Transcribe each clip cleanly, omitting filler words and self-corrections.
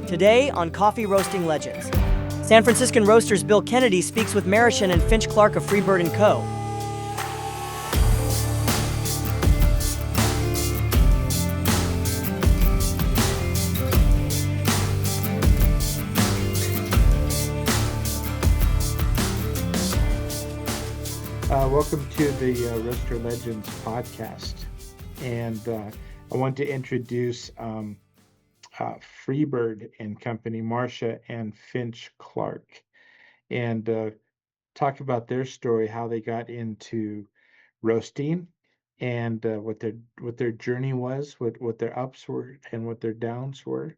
Today on Coffee Roasting Legends, San Franciscan roasters Bill Kennedy speaks with Marechen and Finch Clark of Freebird Co. Welcome to the Roaster Legends podcast, and I want to introduce Freebird and Company, Marcia and Finch Clark, and talk about their story, how they got into roasting, and what their journey was, what their ups were, and what their downs were.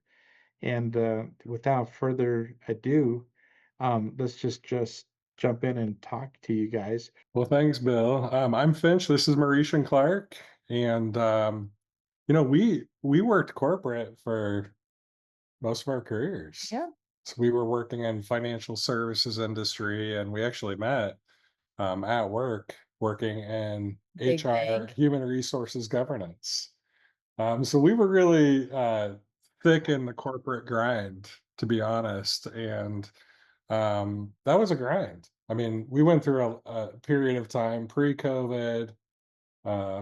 And without further ado, let's just jump in and talk to you guys. Well, thanks, Bill. I'm Finch. This is Marechen Clark, and we worked corporate for most of our careers. Yeah. So we were working in financial services industry, and we actually met at work, working in Big HR, bank. human resources governance. So we were really thick in the corporate grind, to be honest, and that was a grind. I mean, we went through a period of time pre-COVID.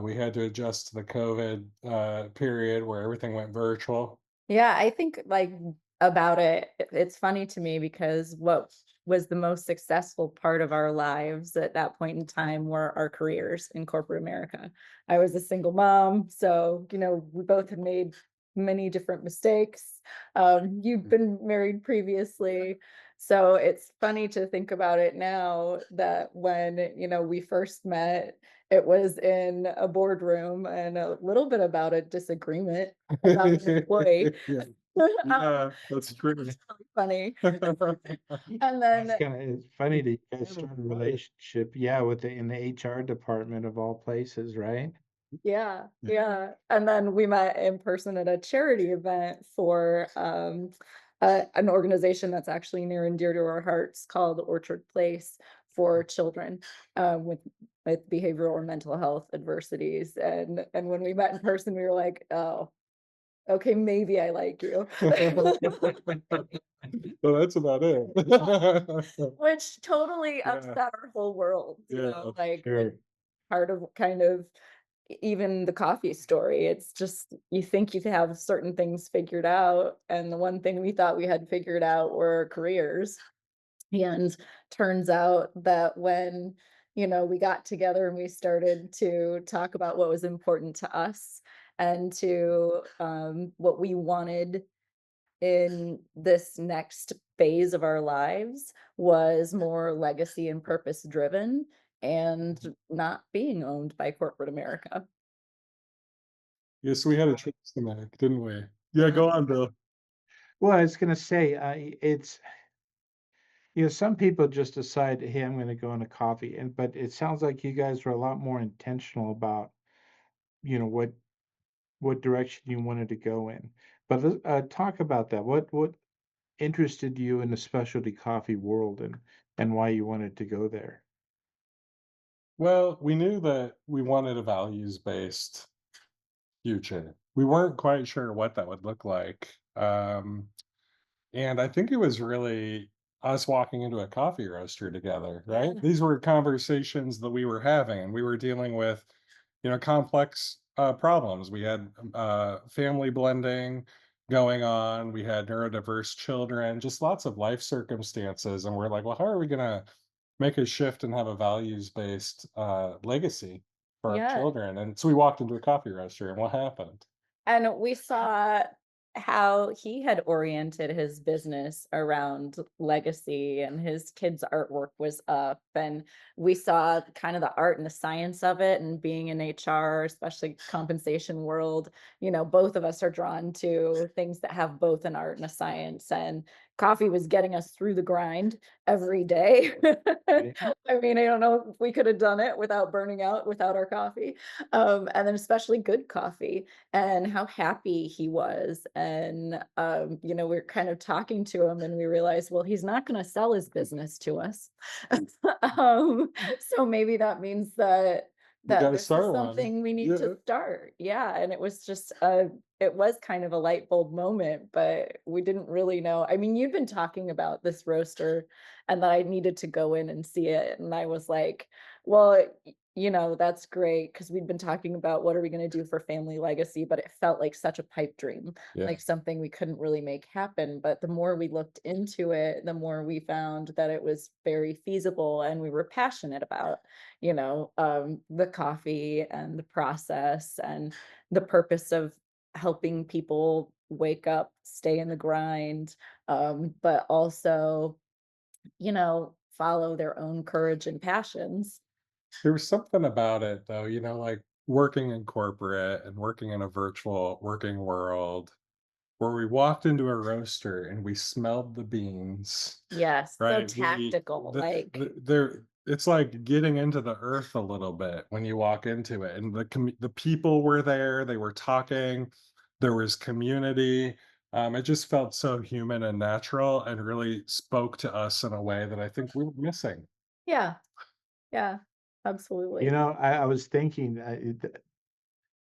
We had to adjust to the COVID period where everything went virtual. Yeah, I think about it, it's funny to me because what was the most successful part of our lives at that point in time were our careers in corporate America. I was a single mom, so we both had made many different mistakes. You've been married previously. So it's funny to think about it now that when, we first met, it was in a boardroom and a little bit about a disagreement about an employee. Yeah, that's true. It's really funny. And then, It's funny that you guys started a relationship, yeah, in the HR department of all places, right? yeah. And then we met in person at a charity event for an organization that's actually near and dear to our hearts called Orchard Place for children with behavioral or mental health adversities. And when we met in person, we were like, oh, okay, maybe I like you. Well, that's about it. Which totally Yeah. upset our whole world, Yeah, Sure. part of kind of even the coffee story. It's just you think you have certain things figured out, and the one thing we thought we had figured out were careers. And turns out that when we got together and we started to talk about what was important to us and to what we wanted in this next phase of our lives was more legacy and purpose driven and not being owned by corporate America. yes, we had a choice to make, didn't we? Yeah, go on, Bill. Well, I was gonna say, it's some people just decide, hey, I'm gonna go on a coffee, but it sounds like you guys were a lot more intentional about, what direction you wanted to go in. But talk about that. What interested you in the specialty coffee world, and why you wanted to go there? Well, we knew that we wanted a values-based future. We weren't quite sure what that would look like. And I think it was really us walking into a coffee roaster together, right? Yeah. These were conversations that we were having, and we were dealing with, complex problems. We had family blending going on. We had neurodiverse children, just lots of life circumstances. And we're like, well, how are we going to make a shift and have a values-based legacy for our Yeah. children? And so we walked into a coffee roaster, and what happened? And we saw how he had oriented his business around legacy and his kids' artwork was up. And we saw kind of the art and the science of it and being in HR, especially compensation world, both of us are drawn to things that have both an art and a science. And coffee was getting us through the grind every day. Right. I mean, I don't know if we could have done it without burning out without our coffee. And then especially good coffee and how happy he was. And, we're kind of talking to him and we realized, well, he's not going to sell his business to us. So maybe that means that We that got to this is start one. something we need Yeah. to start. Yeah. And it was just it was kind of a light bulb moment, but we didn't really know. I mean, you've been talking about this roaster and that I needed to go in and see it. And I was like, well, that's great because we'd been talking about what are we going to do for family legacy, but it felt like such a pipe dream, Yeah. like something we couldn't really make happen. But the more we looked into it, the more we found that it was very feasible and we were passionate about, the coffee and the process and the purpose of helping people wake up, stay in the grind, but also, follow their own courage and passions. There was something about it though, like working in corporate and working in a virtual working world where we walked into a roaster and we smelled the beans, Yes, so right? tactical, like, There, it's like getting into the earth a little bit when you walk into it, and the people were there, they were talking, there was community. It just felt so human and natural, and really spoke to us in a way that I think we were missing. yeah, yeah, You absolutely. know, I was thinking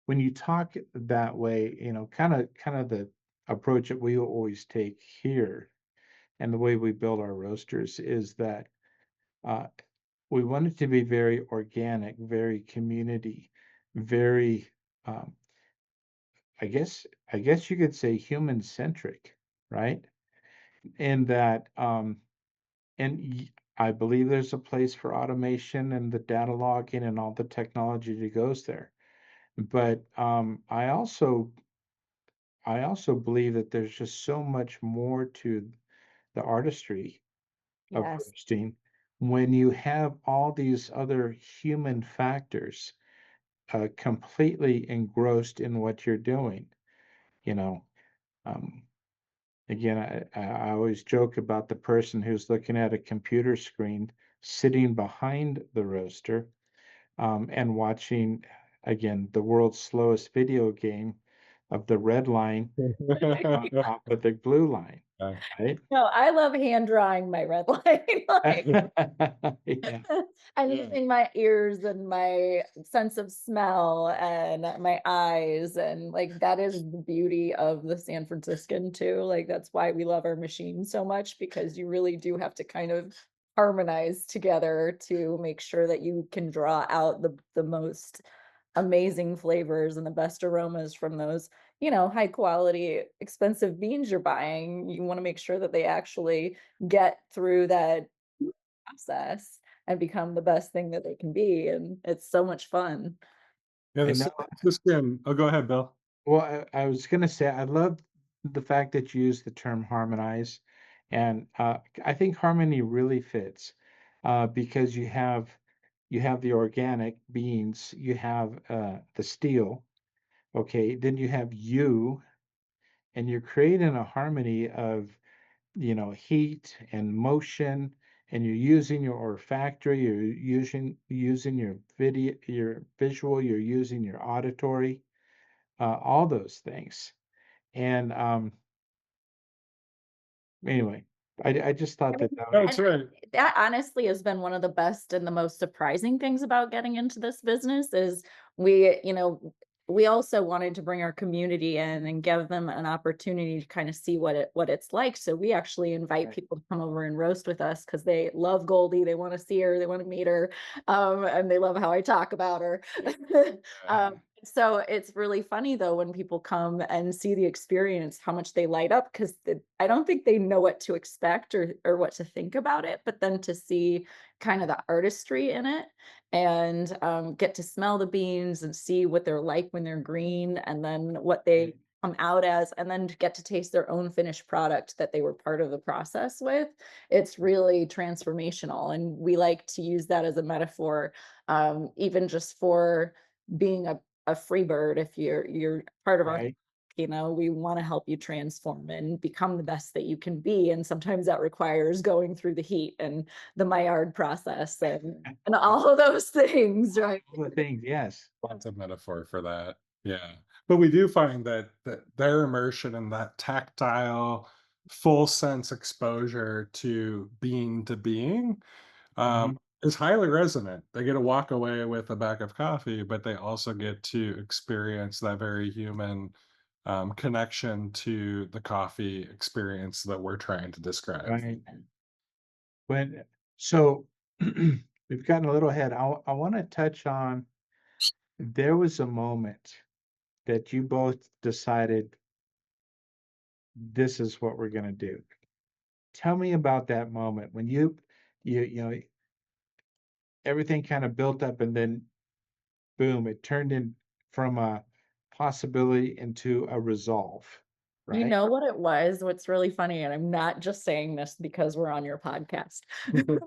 when you talk that way, kind of the approach that we always take here and the way we build our roasters is that uh, we want it to be very organic, very community, very, um, I guess you could say human centric, right? In that, I believe there's a place for automation and the data logging and all the technology that goes there. But I also believe that there's just so much more to the artistry of Yes, roasting when you have all these other human factors completely engrossed in what you're doing. You know, um, again, I always joke about the person who's looking at a computer screen sitting behind the roaster and watching, again, the world's slowest video game of the red line on top of the blue line, Yeah. right? no, I love hand drawing my red line, like, Yeah, and Yeah. using my ears and my sense of smell and my eyes, and like that is the beauty of the San Franciscan too. Like that's why we love our machine so much, because you really do have to kind of harmonize together to make sure that you can draw out the most amazing flavors and the best aromas from those, high quality, expensive beans you're buying. You want to make sure that they actually get through that process and become the best thing that they can be. And it's so much fun. Yeah, the and no, San Franciscan. Oh, go ahead, Bill. well, I was gonna say I love the fact that you use the term harmonize, and I think harmony really fits because you have the organic beans, you have the steel, okay, then you have you, and you're creating a harmony of heat and motion, and you're using your olfactory, you're using your video, your visual, you're using your auditory, all those things. And anyway, I just I thought mean, that that was That's and right. that honestly has been one of the best and the most surprising things about getting into this business is we, you know, we also wanted to bring our community in and give them an opportunity to kind of see what it's like. So we actually invite right. people to come over and roast with us because they love Goldie, they want to see her, they want to meet her, and they love how I talk about her. Yeah. So it's really funny though when people come and see the experience, how much they light up, because I don't think they know what to expect or what to think about it, but then to see kind of the artistry in it and get to smell the beans and see what they're like when they're green and then what they Right. come out as, and then to get to taste their own finished product that they were part of the process with. It's really transformational. And we like to use that as a metaphor, even just for being a free bird. If you're part of our, Right. we want to help you transform and become the best that you can be, and sometimes that requires going through the heat and the Maillard process and all of those things, right? All the things, yes. Lots of metaphor for that. Yeah. But we do find that their immersion in that tactile, full sense exposure to being, Mhm. is highly resonant. They get to walk away with a bag of coffee, but they also get to experience that very human connection to the coffee experience that we're trying to describe. Right. When so we've gotten a little ahead. I want to touch on there was a moment that you both decided this is what we're going to do. Tell me about that moment when you know everything kind of built up and then boom, it turned in from a possibility into a resolve, You right? know what it was? What's really funny, and I'm not just saying this because we're on your podcast,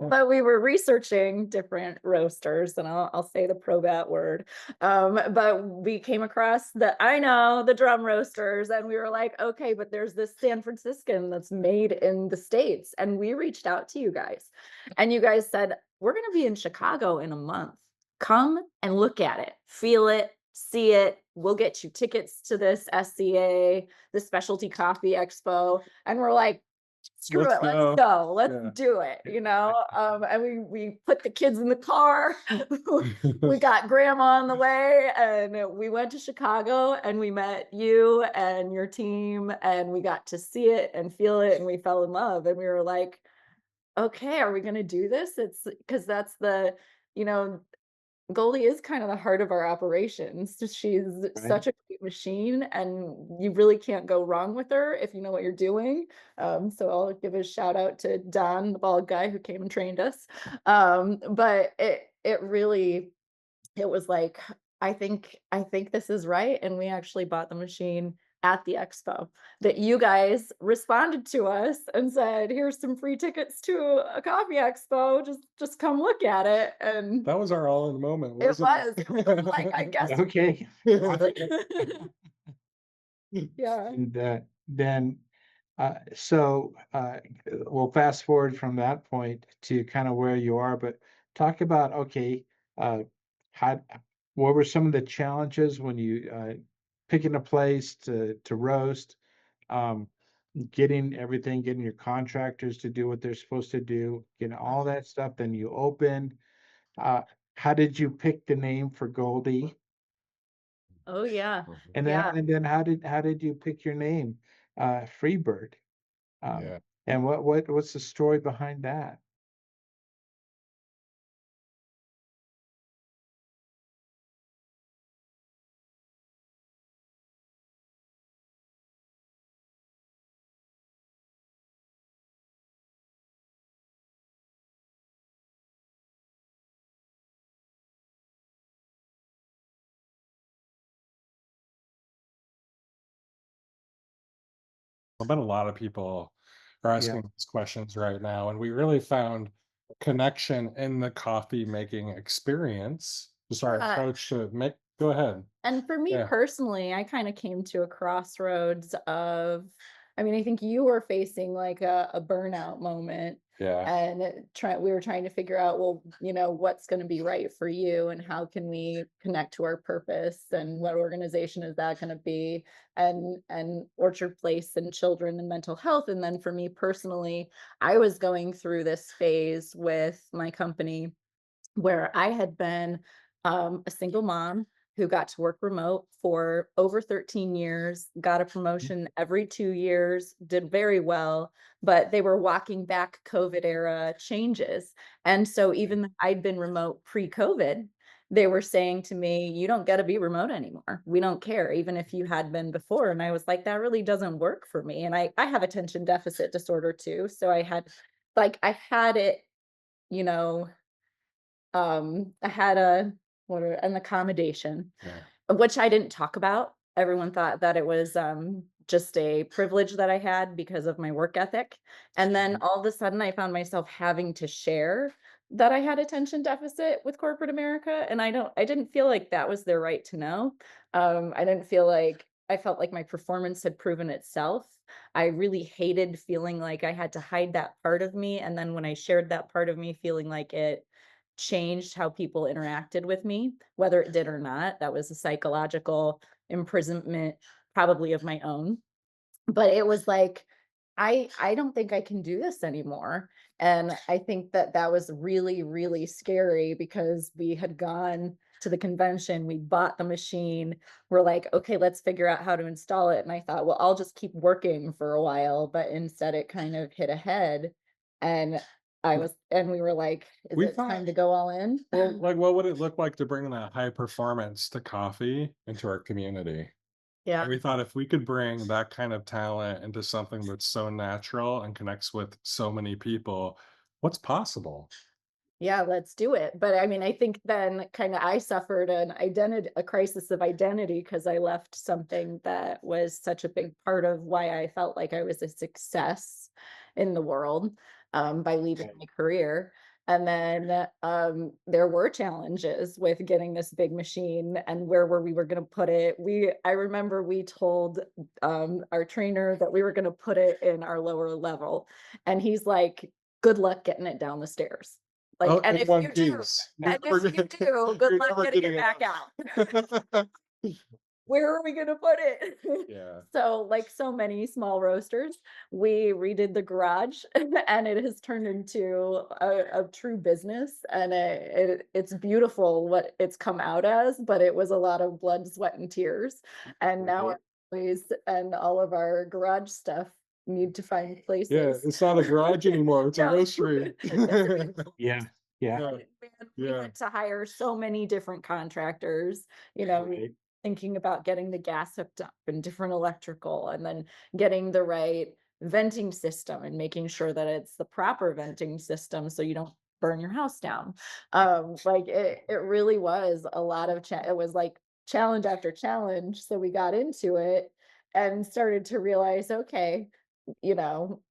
but we were researching different roasters, and I'll say the probat word. But we came across the drum roasters, and we were like, okay, but there's this San Franciscan that's made in the States. And we reached out to you guys, and you guys said, we're gonna be in Chicago in a month. Come and look at it, feel it, see it. We'll get you tickets to this SCA, the Specialty Coffee Expo, and we're like, screw Let's it, let's go. go, let's Yeah. do it, and we put the kids in the car. We got grandma on the way, and we went to Chicago, and we met you and your team, and we got to see it and feel it, and we fell in love, and we were like, okay, are we going to do this? It's because that's you know Goldie is kind of the heart of our operations. She's Right? such a great machine, and you really can't go wrong with her if you know what you're doing. So I'll give a shout out to Don, the bald guy who came and trained us. But it really it was like, I think this is right, and we actually bought the machine at the expo that you guys responded to us and said, here's some free tickets to a coffee expo, just come look at it. And That was our all in moment, it wasn't was. We were like, I it? guess. Okay. Yeah. And then we'll fast forward from that point to kind of where you are, but talk about okay, uh, how what were some of the challenges when you picking a place to roast, um, getting your contractors to do what they're supposed to do, getting all that stuff. Then you open. Uh, how did you pick the name for Goldie? Oh yeah. And then Yeah. how did you pick your name, Freebird? Um, Yeah. and what's the story behind that? I bet a lot of people are Yeah, asking these questions right now, and we really found connection in the coffee making experience. Just our Yeah. approach to make. Go ahead. And for me Yeah. personally, I kind of came to a crossroads of, I mean, I think you were facing like a burnout moment, Yeah. and we were trying to figure out, well, what's going to be right for you, and how can we connect to our purpose, and what organization is that going to be, and Orchard Place and children and mental health. And then for me personally, I was going through this phase with my company where I had been a single mom who got to work remote for over 13 years, got a promotion every 2 years, did very well, but they were walking back COVID era changes. And so even though I'd been remote pre-COVID, they were saying to me, you don't got to be remote anymore. We don't care, even if you had been before. And I was like, that really doesn't work for me. And I have attention deficit disorder too. So I had it, you know, I had an accommodation, Yeah. which I didn't talk about. Everyone thought that it was just a privilege that I had because of my work ethic. And then all of a sudden I found myself having to share that I had attention deficit with corporate America. And I didn't feel like that was their right to know. I felt like my performance had proven itself. I really hated feeling like I had to hide that part of me. And then when I shared that part of me, feeling like it changed how people interacted with me, whether it did or not. That was a psychological imprisonment, probably of my own. But it was like, I don't think I can do this anymore. And I think that that was really, really scary because we had gone to the convention, we bought the machine. We're like, okay, let's figure out how to install it. And I thought, well, I'll just keep working for a while, but instead it kind of hit ahead. And and we were like, is We it thought, time to go all in? well, like, what would it look like to bring that high performance to coffee into our community? Yeah. And we thought if we could bring that kind of talent into something that's so natural and connects with so many people, what's possible? Yeah, let's do it. But I mean, I think then kind of I suffered a crisis of identity because I left something that was such a big part of why I felt like I was a success in the world, by leaving Right. my career. And then there were challenges with getting this big machine and where were we were going to put it. I remember we told our trainer that we were going to put it in our lower level, and he's like, "Good luck getting it down the stairs." Like, Oh, and in if one you do, piece. and if you do, good You're luck never getting getting it it back out. out. Where are we gonna put it? Yeah. So, like so many small roasters, we redid the garage and it has turned into a true business, and it's beautiful what it's come out as, but it was a lot of blood, sweat, and tears. And now Right. our employees and all of our garage stuff need to find Yeah, places. it's not a garage anymore, it's a No. roastery. It's a Yeah. Yeah. Yeah, we yeah, had to hire so many different contractors, you know, Right. thinking about getting the gas hooked up and different electrical, and then getting the right venting system and making sure that it's the proper venting system so you don't burn your house down. Like it really was a lot of it was like challenge after challenge. So we got into it and started to realize, okay, you know,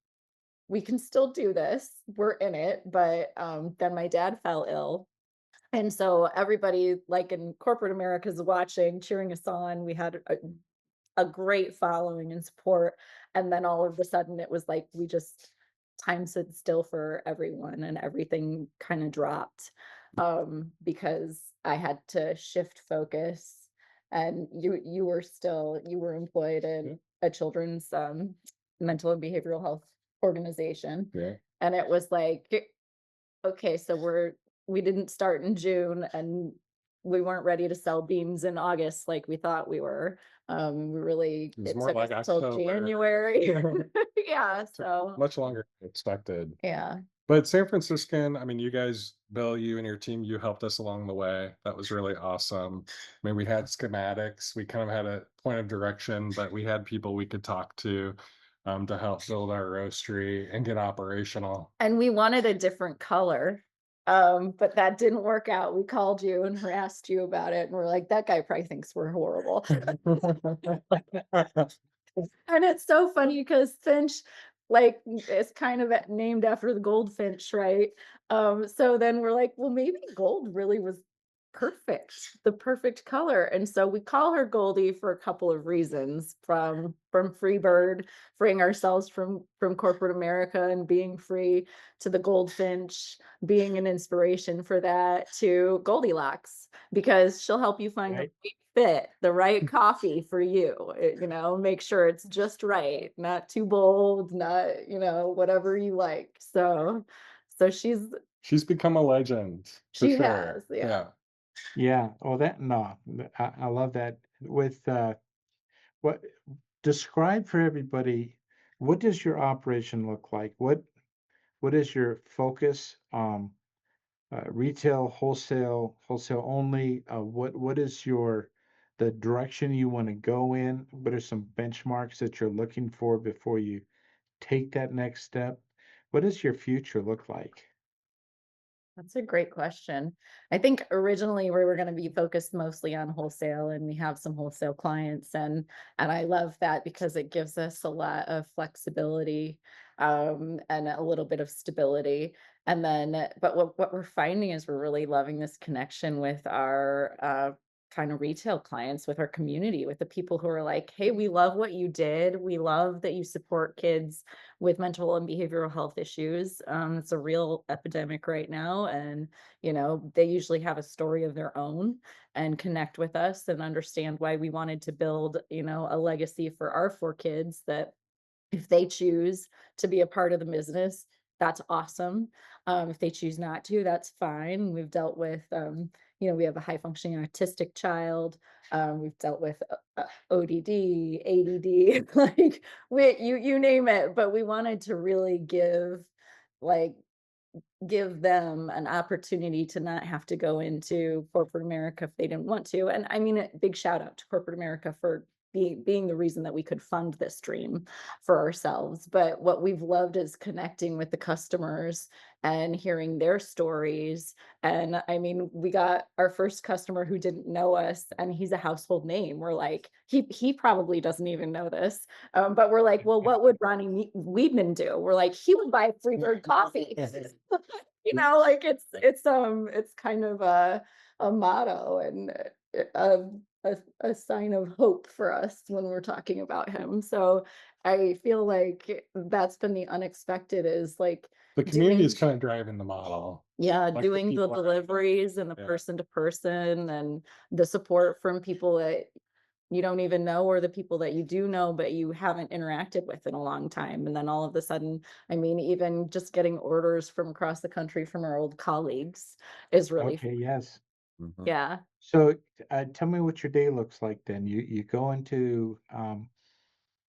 we can still do this. We're in it. But then my dad fell ill. And so everybody, like in corporate America, is watching, cheering us on. We had a great following and support. And then all of a sudden, it was like we just time stood still for everyone, and everything kind of dropped, because I had to shift focus. And you were employed yeah, in a children's mental and behavioral health organization, yeah. and it was like, okay, so we didn't start in June, and we weren't ready to sell beans in August like we thought we were. It was It more took us like till October. January. Yeah, Took so much longer than expected. yeah. But San Franciscan, I mean, you guys, Bill, you and your team, you helped us along the way. That was really awesome. I mean, we had schematics, we kind of had a point of direction, but we had people we could talk to help build our roastery and get operational. And we wanted a different color. But that didn't work out. We called you and harassed you about it, and we're like, that guy probably thinks we're horrible. And it's so funny because Finch, like, is kind of named after the goldfinch, right? So then we're like, well, maybe gold really was perfect, the perfect color. And so we call her Goldie for a couple of reasons, from Freebird, freeing ourselves from corporate America and being free, to the goldfinch being an inspiration for that, to Goldilocks, because she'll help you find the Right. right fit, the right coffee for you. Make sure it's just right, not too bold, not, whatever you like. So She's become a legend for she sure. has, yeah. Yeah. Yeah. Oh, that no, I love that. With what describe for everybody, what does your operation look like? What is your focus? Retail, wholesale only? What is the direction you want to go in? What are some benchmarks that you're looking for before you take that next step? What does your future look like? That's a great question. I think originally we were going to be focused mostly on wholesale, and we have some wholesale clients, and I love that because it gives us a lot of flexibility, and a little bit of stability. And then, but what we're finding is we're really loving this connection with our kind of retail clients, with our community, with the people who are like, hey, we love what you did. We love that you support kids with mental and behavioral health issues. It's a real epidemic right now. And, they usually have a story of their own and connect with us and understand why we wanted to build, a legacy for our four kids that If they choose to be a part of the business, that's awesome. If they choose not to, that's fine. We've dealt with, we have a high functioning autistic child. We've dealt with ODD, ADD, like you name it. But we wanted to really like give them an opportunity to not have to go into corporate America if they didn't want to. And I mean, a big shout out to corporate America for being the reason that we could fund this dream for ourselves. But what we've loved is connecting with the customers and hearing their stories. And I mean, we got our first customer who didn't know us, and he's a household name. We're like, he probably doesn't even know this. But we're like, well, what would Ronnie Weedman do? We're like, he would buy Freebird coffee. Like it's kind of a motto and a sign of hope for us when we're talking about him. So I feel like that's been the unexpected, is like The community is doing, kind of driving the model. yeah, Like doing the people are, deliveries and the yeah. person to person, and the support from people that you don't even know, or the people that you do know but you haven't interacted with in a long time. And then all of a sudden, I mean, even just getting orders from across the country from our old colleagues is really Okay, yes. Mhm. yeah. So tell me what your day looks like then. You go into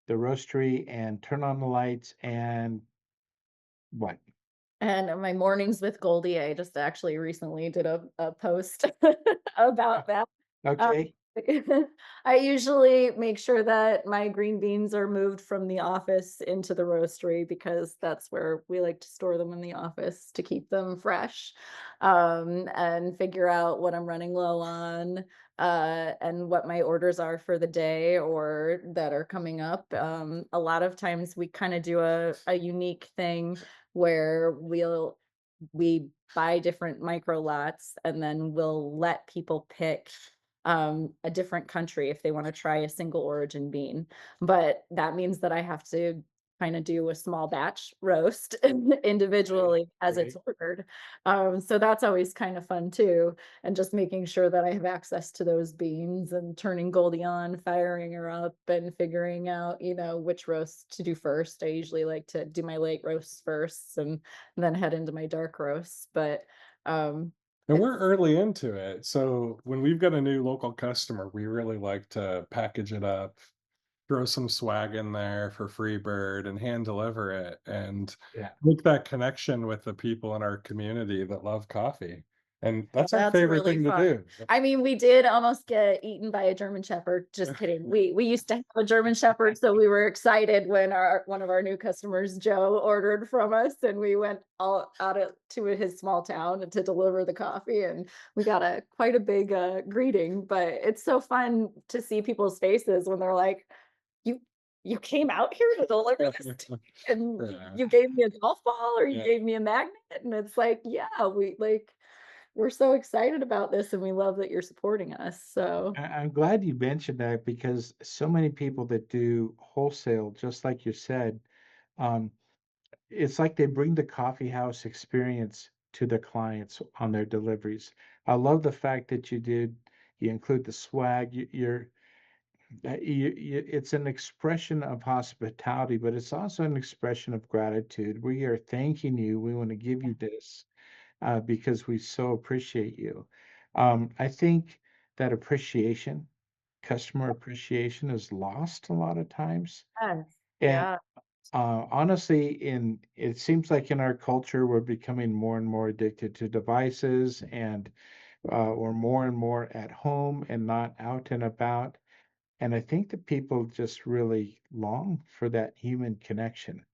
the roastery and turn on the lights and what? And my mornings with Goldie, I just actually recently did a post about that. Um, Okay. I usually make sure that my green beans are moved from the office into the roastery, because that's where we like to store them in the office to keep them fresh, and figure out what I'm running low on, and what my orders are for the day or that are coming up. A lot of times we kind of do a unique thing where we buy different micro lots, and then we'll let people pick a different country if they want to try a single origin bean. But that means that I have to kind of do a small batch roast individually as Right. it's ordered. So that's always kind of fun too. And just making sure that I have access to those beans and turning Goldie on, firing her up, and figuring out, which roast to do first. I usually like to do my late roasts first and then head into my dark roasts. But And it's we're early into it. So when we've got a new local customer, we really like to package it up, throw some swag in there for Freebird and hand deliver it, and Yeah. make that connection with the people in our community that love coffee. And that's our That's favorite really thing to fun. do. I mean, we did almost get eaten by a German Shepherd. Just kidding. We used to have a German Shepherd, so we were excited when one of our new customers, Joe, ordered from us, and we went all out to his small town to deliver the coffee, and we got quite a big greeting. But it's so fun to see people's faces when they're like, "You you came out here to deliver this to me, and Yeah. you gave me a golf ball, or you Yeah. gave me a magnet?" And it's like, yeah, we're so excited about this, and we love that you're supporting us. So I'm glad you mentioned that because so many people that do wholesale, just like you said, um, it's like they bring the coffee house experience to the clients on their deliveries. I love the fact that you include the swag. It's an expression of hospitality, but it's also an expression of gratitude. We are thanking you. We want to give you this because we so appreciate you. I think that customer appreciation is lost a lot of times. yes, And yeah. honestly, it seems like in our culture, we're becoming more and more addicted to devices, and we're more and more at home and not out and about. And I think that people just really long for that human connection,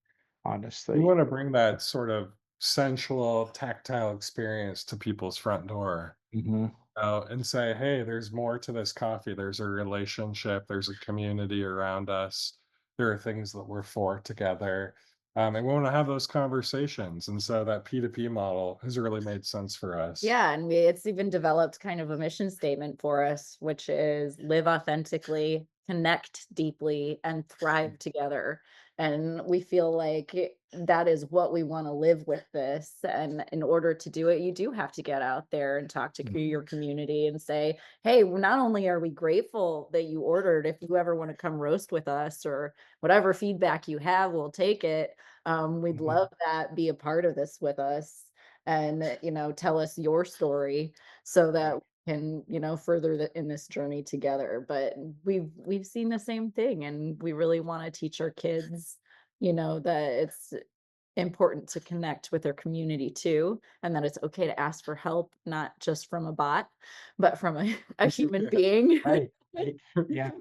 We honestly. want to bring that sort of sensual, tactile experience to people's front door. Hmm. And say, hey, there's more to this coffee. There's a relationship, there's a community around us. There are things that we're for together. And we want to have those conversations. And so that P2P model has really made sense for us. Yeah, and it's even developed kind of a mission statement for us, which is live authentically, connect deeply, and thrive together. And we feel like that is what we want to live with this. And in order to do it, you do have to get out there and talk to your community and say, hey, not only are we grateful that you ordered, if you ever want to come roast with us or whatever feedback you have, we'll take it. We'd Mhm. love that, be a part of this with us and, tell us your story so that we can, further in this journey together. But we've seen the same thing, and we really want to teach our kids, that it's important to connect with their community too, and that it's okay to ask for help, not just from a bot, but from a human being. Right, right. Yeah.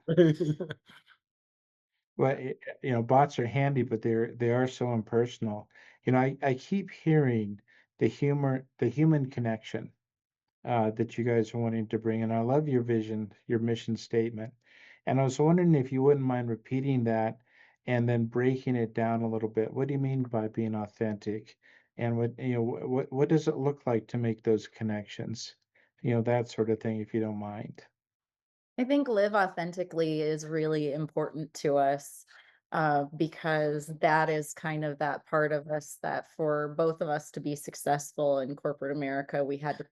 Well, bots are handy, but they are so impersonal. I keep hearing the human connection that you guys are wanting to bring, and I love your vision, your mission statement. And I was wondering if you wouldn't mind repeating that and then breaking it down a little bit. What do you mean by being authentic? And what does it look like to make those connections? That sort of thing, if you don't mind. I think live authentically is really important to us, because that is kind of that part of us that for both of us to be successful in corporate America, we had to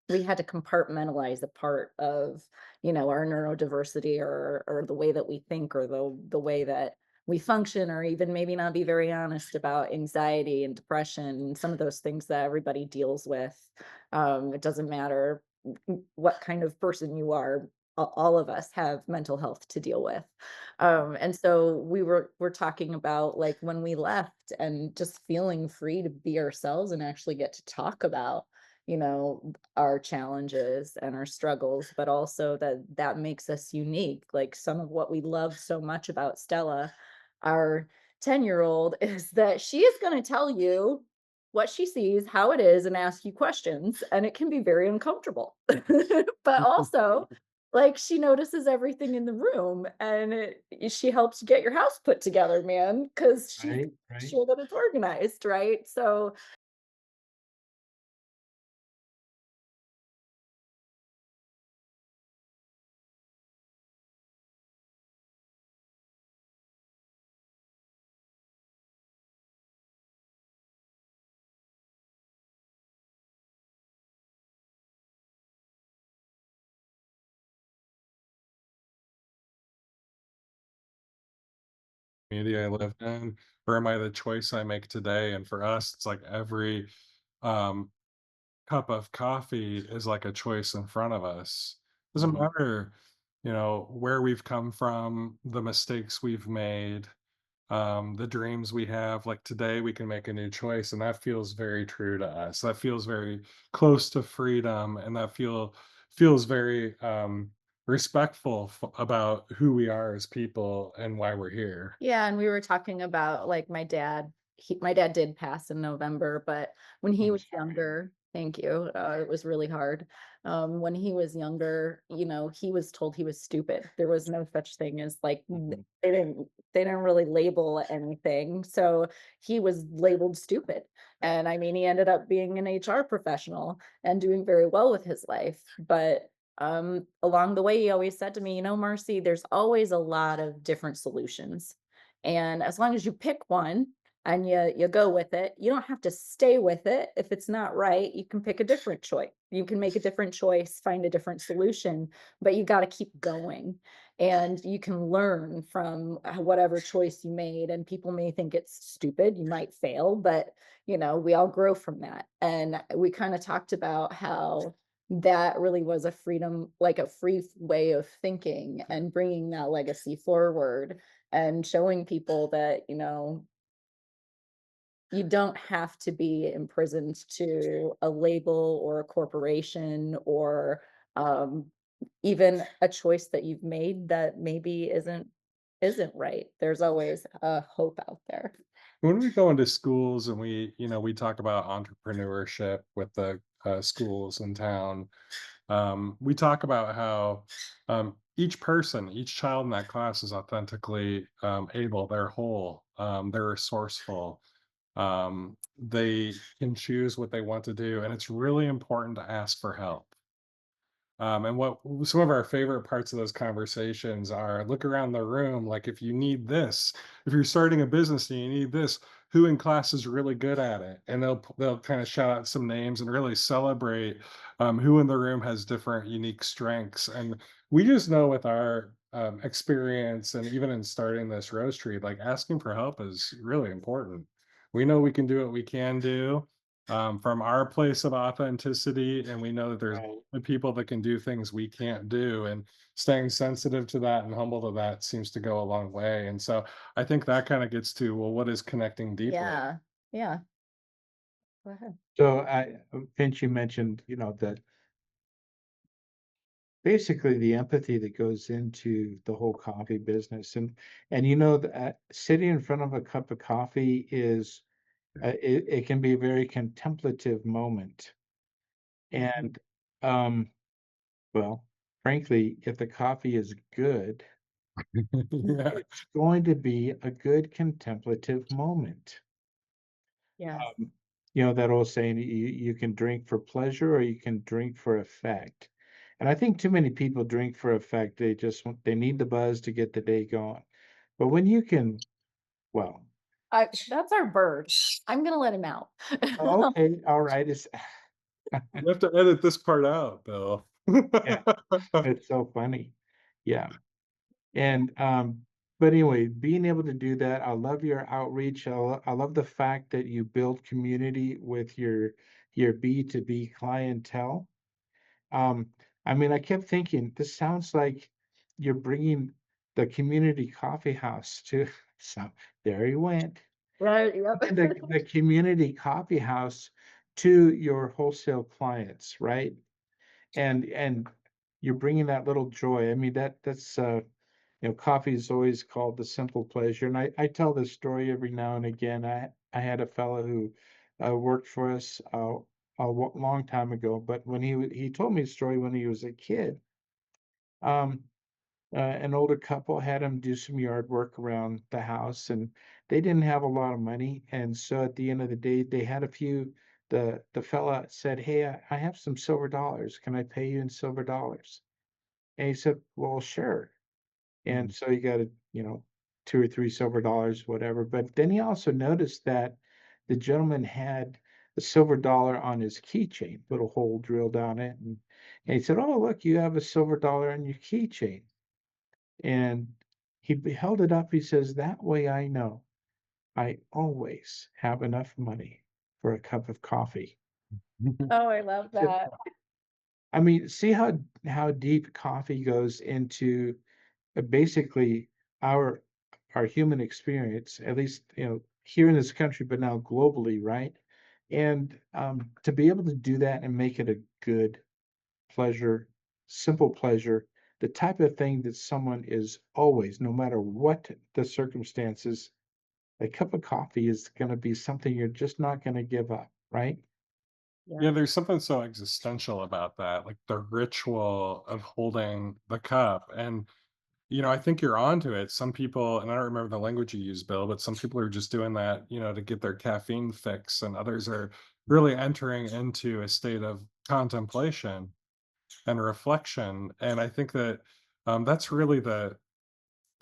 compartmentalize a part of, our neurodiversity or the way that we think or the way that we function, or even maybe not be very honest about anxiety and depression and some of those things that everybody deals with. It doesn't matter what kind of person you are, all of us have mental health to deal with. And so we're talking about like when we left and just feeling free to be ourselves and actually get to talk about, our challenges and our struggles, but also that makes us unique. Like some of what we love so much about Stella, our 10-year-old, is that she is going to tell you what she sees, how it is, and ask you questions. And it can be very uncomfortable. But also, like, she notices everything in the room and she helps you get your house put together, man, because she's Right, right. sure that it's organized, right? So Community I live in, or am I the choice I make today? And for us, it's like every um, cup of coffee is like a choice in front of us. Doesn't Mhm. matter, where we've come from, the mistakes we've made, the dreams we have. Like today, we can make a new choice, and that feels very true to us. That feels very close to freedom, and that feels very respectful about who we are as people and why we're here. yeah, and we were talking about, like, my dad did pass in November, but when he I'm was sorry. younger, thank you, it was really hard. When he was younger, he was told he was stupid. There was no such thing as, like, Mhm. they didn't really label anything, so he was labeled stupid, and, I mean, he ended up being an HR professional and doing very well with his life, but along the way, he always said to me, Marcy, there's always a lot of different solutions. And as long as you pick one and you go with it, you don't have to stay with it. If it's not right, you can pick a different choice. You can make a different choice, find a different solution, but you got to keep going. And you can learn from whatever choice you made. And people may think it's stupid, you might fail, but we all grow from that. And we kind of talked about how that really was a freedom, like a free way of thinking and bringing that legacy forward and showing people that, you don't have to be imprisoned to a label or a corporation or um, even a choice that you've made that maybe isn't right. There's always a hope out there. When we go into schools and we talk about entrepreneurship with the schools in town, we talk about how each person, each child in that class is authentically able, they're whole, they're resourceful, they can choose what they want to do. And it's really important to ask for help. And what some of our favorite parts of those conversations are, look around the room, like if you need this, if you're starting a business and you need this, who in class is really good at it? And they'll kind of shout out some names and really celebrate who in the room has different unique strengths. And we just know with our experience and even in starting this roastery, like asking for help is really important. We know we can do what we can do from our place of authenticity, and we know that there's Right. the people that can do things we can't do, and staying sensitive to that and humble to that seems to go a long way. And so I think that kind of gets to, well, what is connecting deeply? Yeah. Yeah. Go ahead. So Finch, you mentioned, that basically the empathy that goes into the whole coffee business, and that sitting in front of a cup of coffee is it can be a very contemplative moment. And um well, frankly, if the coffee is good, Yeah. it's going to be a good contemplative moment. Yes. That old saying, you can drink for pleasure or you can drink for effect. And I think too many people drink for effect. They need the buzz to get the day going. But when you can, well, That's our bird. I'm gonna let him out. oh, okay, all right, You have to edit this part out, Bill. yeah, it's so funny. Yeah. And but anyway, being able to do that, I love your outreach. I love the fact that you build community with your B2B clientele. Um, I mean, I kept thinking, this sounds like you're bringing the community coffee house to, so there you went. Right. Yep. The community coffee house to your wholesale clients, right? And you're bringing that little joy. I mean, coffee is always called the simple pleasure. And I tell this story every now and again. I had a fellow who worked for us long time ago, but when he told me a story when he was a kid. Um, an older couple had him do some yard work around the house, and they didn't have a lot of money. And so at the end of the day, they had a few. The fella said, "Hey, I have some silver dollars. Can I pay you in silver dollars?" And he said, "Well, sure." And so he got 2 or 3 silver dollars, whatever. But then he also noticed that the gentleman had a silver dollar on his keychain, little hole drilled on it. And he said, "Oh, look, you have a silver dollar on your keychain." And held it up. He says, "That way I know I always have enough money for a cup of coffee." Oh, I love I said, that. I mean, see how deep coffee goes into basically our our human experience, at least here in this country, but now globally, right? And to be able to do that and make it a good pleasure, simple pleasure, the type of thing that someone is always, no matter what the circumstances, a cup of coffee is going to be something you're just not going to give up, right? Yeah, Yeah. there's something so existential about that, like the ritual of holding the cup. And I think you're onto it. Some people, and I don't remember the language you use, Bill, but some people are just doing that, to get their caffeine fix, and others are really entering into a state of contemplation and reflection. And I think that that's really the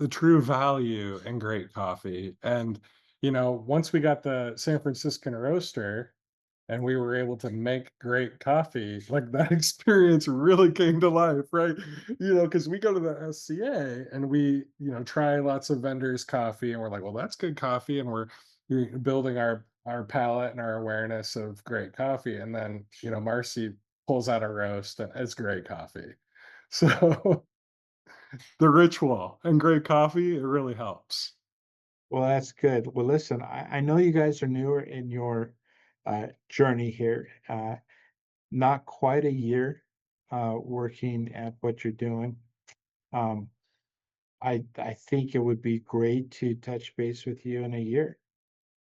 true value in great coffee. And once we got the San Franciscan roaster, and we were able to make great coffee, like that experience really came to life, right? Because we go to the SCA and we, try lots of vendors' coffee, and we're like, well, that's good coffee, and we're building our palate and our awareness of great coffee, and then Marcy pulls out a roast, and it's great coffee. So the ritual and great coffee, it really helps. Well, that's good. Well, listen, I know you guys are newer in your journey here. Not quite a year working at what you're doing. Um, I think it would be great to touch base with you in a year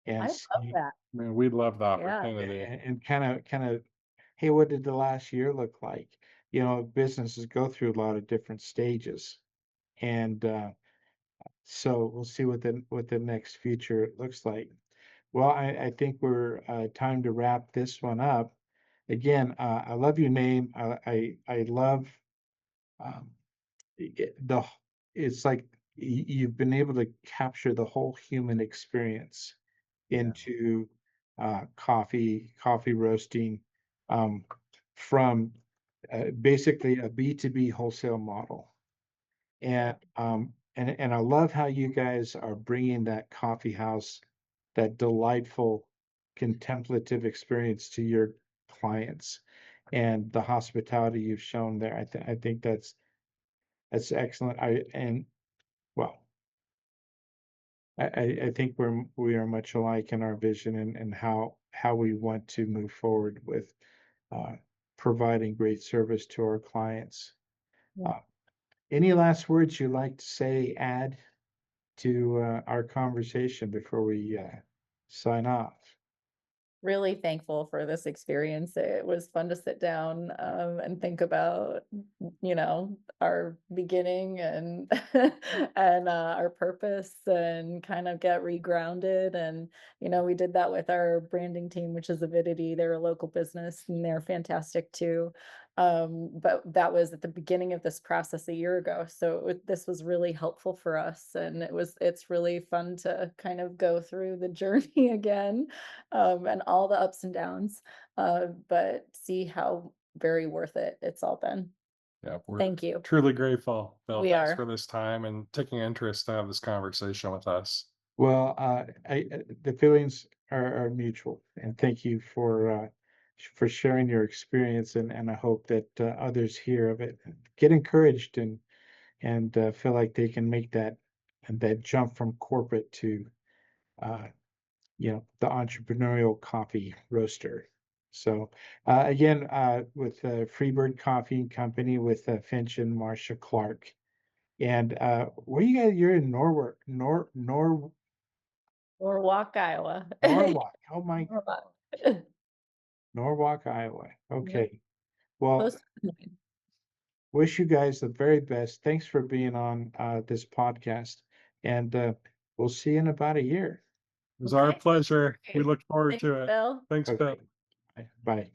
I and love see that. I mean, we'd love the Yeah. opportunity. and kind of, hey, what did the last year look like? Businesses go through a lot of different stages, and so we'll see what the next future looks like. Well, I think we're time to wrap this one up. again, I love your name. I love um, the it's like you've been able to capture the whole human experience into coffee roasting, um, from basically a B2B wholesale model. And I love how you guys are bringing that coffee house, that delightful contemplative experience to your clients, and the hospitality you've shown there. I think that's excellent. Well, I think we are much alike in our vision and how we want to move forward with uh, providing great service to our clients. Yeah. Uh, any last words you'd like to say, add to our conversation before we sign off? Really thankful for this experience. It was fun to sit down and think about, our beginning and and our purpose and kind of get regrounded. And we did that with our branding team, which is Avidity. They're a local business and they're fantastic too. But that was at the beginning of this process a year ago. So this was really helpful for us, and it's really fun to kind of go through the journey again, and all the ups and downs, but see how very worth it it's all been. Yeah, we're Thank you. truly grateful, Bill. We Thanks are. for this time and taking interest to have this conversation with us. Well, the feelings are mutual, and thank you for sharing your experience, and I hope that others hear of it, get encouraged, and feel like they can make that jump from corporate to uh, the entrepreneurial coffee roaster. So again, with Freebird Coffee and Company with Finch and Marechen Clark, and where you guys? You're in Norwalk, Norwalk, Iowa. Norwalk. Oh my, Norwalk. Norwalk, Iowa. Yep. Okay. Well, Close to Des Moines. wish you guys the very best. Thanks for being on this podcast, and we'll see you in about a year. It was our Okay. pleasure. We Great. look forward Thanks, to it. Bill. Thanks, Bill. Okay. Bye.